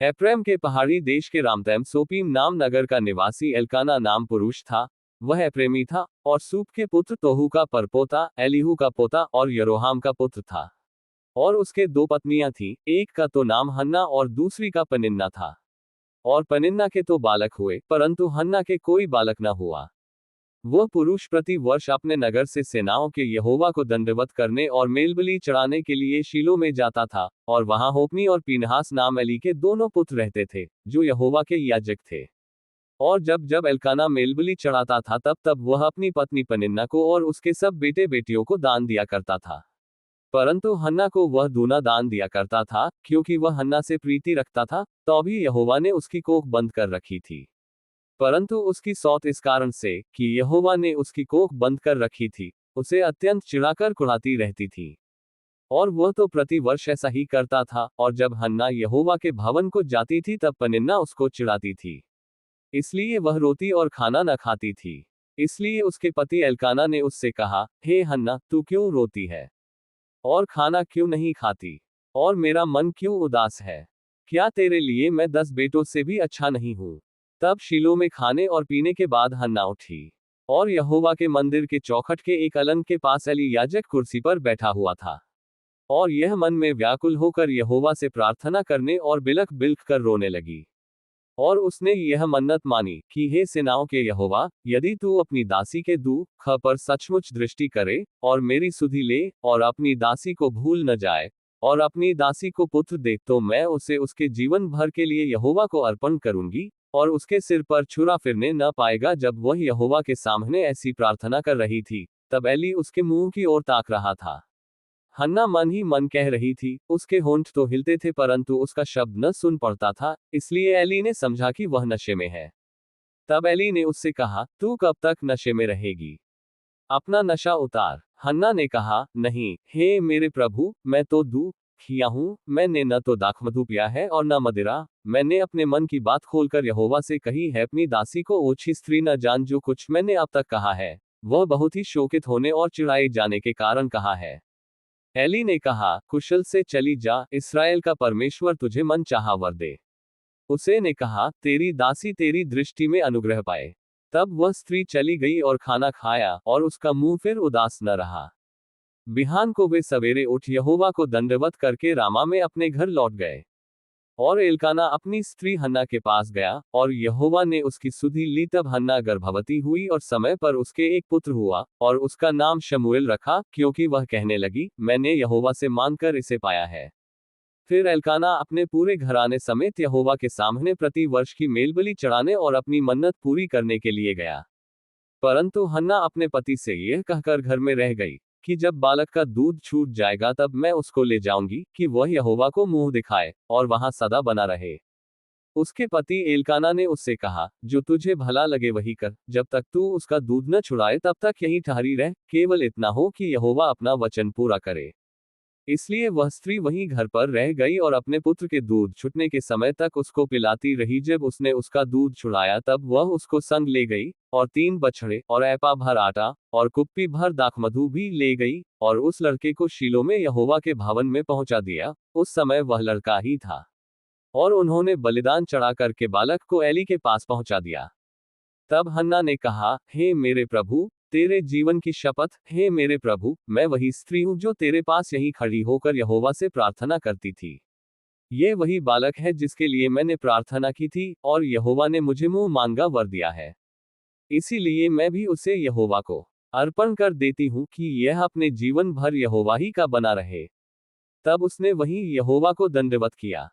एप्रैम के पहाड़ी देश के रामतैम सोपीम नाम नगर का निवासी एल्काना नाम पुरुष था। वह एप्रेमी था और सूप के पुत्र तोहू का परपोता, एलीहू का पोता और यरोहाम का पुत्र था। और उसके दो पत्नियां थीं, एक का तो नाम हन्ना और दूसरी का पनिन्ना था। और पनिन्ना के तो बालक हुए, परंतु हन्ना के कोई बालक न हुआ। वह पुरुष प्रति वर्ष अपने नगर से सेनाओं के यहोवा को दंडवत करने और मेलबलि चढ़ाने के लिए शीलो में जाता था, और वहां होप्नी और पीनहास नाम एली के दोनों पुत्र रहते थे, जो यहोवा के याजक थे। और जब जब एल्काना मेलबलि चढ़ाता था तब तब वह अपनी पत्नी पनिन्ना को और उसके सब बेटे बेटियों को दान दिया करता था। परंतु हन्ना को वह दूना दान दिया करता था, क्योंकि वह हन्ना से प्रीति रखता था, तो भी यहोवा ने उसकी कोख बंद कर रखी थी। परंतु उसकी सौत इस कारण से कि यहोवा ने उसकी कोख बंद कर रखी थी, उसे अत्यंत चिढ़ाकर कुढ़ाती रहती थी। और वह तो प्रति वर्ष ऐसा ही करता था, और जब हन्ना यहोवा के भवन को जाती थी तब पनिन्ना उसको चिढ़ाती थी। इसलिए वह रोती और खाना न खाती थी। इसलिए उसके पति एल्काना ने उससे कहा, हे हन्ना, तू क्यों रोती है और खाना क्यों नहीं खाती, और मेरा मन क्यों उदास है? क्या तेरे लिए मैं 10 बेटों से भी अच्छा नहीं हूं? तब शीलो में खाने और पीने के बाद हन्ना उठी, और यहोवा के मंदिर के चौखट के एक अलंग के पास एली याजक कुर्सी पर बैठा हुआ था। और यह मन में व्याकुल होकर यहोवा से प्रार्थना करने और बिलख बिलख कर रोने लगी। और उसने यह मन्नत मानी कि हे सेनाओं के यहोवा, यदि तू अपनी दासी के दुख पर सचमुच दृष्टि करे, और मेरी सुधि ले, और अपनी दासी को भूल न जाए, और अपनी दासी को पुत्र दे, तो मैं उसे उसके जीवन भर के लिए यहोवा को अर्पण करूंगी, और उसके सिर पर छुरा फिरने न पाएगा। जब वह यहोवा के सामने ऐसी प्रार्थना कर रही थी, तब एली उसके मुंह की ओर ताक रहा था। हन्ना मन ही मन कह रही थी, उसके होंठ तो हिलते थे परंतु उसका शब्द न सुन पड़ता था, इसलिए एली ने समझा कि वह नशे में है। तब एली ने उससे कहा, तू कब तक नशे में रहेगी? अपना नशा उतार। हन्ना ने कहा, नहीं, हे मेरे प्रभु, मैं तो दूध खिया हूं, मैंने न तो दाखमधु पिया है और न मदिरा। मैंने अपने मन की बात खोलकर यहोवा से कही है, अपनी दासी को ओछी स्त्री न जान। जो कुछ मैंने अब तक कहा है, वह बहुत ही शोकित होने और चिढ़ाए जाने के कारण कहा है। एली ने कहा, कुशल से चली जा, इस्राएल का परमेश्वर तुझे मन चाहा वर दे। उसे ने कहा, तेरी दासी तेरी दृष्टि में अनुग्रह पाए। तब वह स्त्री चली गई और खाना खाया, और उसका मुंह फिर उदास न रहा। बिहान को वे सवेरे उठ यहोवा को दंडवत करके रामा में अपने घर लौट गए। और एल्काना अपनी स्त्री हन्ना के पास गया, और यहोवा ने उसकी सुधि ली। तब हन्ना गर्भवती हुई और समय पर उसके एक पुत्र हुआ, और उसका नाम शमूएल रखा, क्योंकि वह कहने लगी, मैंने यहोवा से मांगकर इसे पाया है। फिर एल्काना अपने पूरे घराने समेत यहोवा के सामने प्रति वर्ष की मेलबलि चढ़ाने और अपनी मन्नत पूरी करने के लिए गया। परंतु हन्ना अपने पति से यह कहकर घर में रह गई कि जब बालक का दूध छूट जाएगा तब मैं उसको ले जाऊंगी, कि वह यहोवा को मुंह दिखाए और वहां सदा बना रहे। उसके पति एल्काना ने उससे कहा, जो तुझे भला लगे वही कर, जब तक तू उसका दूध न छुड़ाए तब तक यहीं ठहरी रह, केवल इतना हो कि यहोवा अपना वचन पूरा करे। इसलिए वह स्त्री वहीं घर पर रह गई और अपने पुत्र के दूध छूटने के समय तक उसको पिलाती रही। जब उसने उसका दूध छुड़ाया तब वह उसको संग ले गई, और 3 बछड़े और ऐपा भर आटा और कुप्पी भर दाखमधु भी ले गई, और उस लड़के को शीलो में यहोवा के भवन में पहुंचा दिया। उस समय वह लड़का ही था। और उन्होंने बलिदान चढ़ा करके बालक को एली के पास पहुंचा दिया। तब हन्ना ने कहा, हे मेरे प्रभु, तेरे जीवन की शपथ, हे मेरे प्रभु, मैं वही स्त्री हूं जो तेरे पास यहीं खड़ी होकर यहोवा से प्रार्थना करती थी। ये वही बालक है जिसके लिए मैंने प्रार्थना की थी, और यहोवा ने मुझे मुंह मांगा वर दिया है। इसीलिए मैं भी उसे यहोवा को अर्पण कर देती हूं कि यह अपने जीवन भर यहोवा ही का बना रहे। तब उसने वहीं यहोवा को दंडवत किया।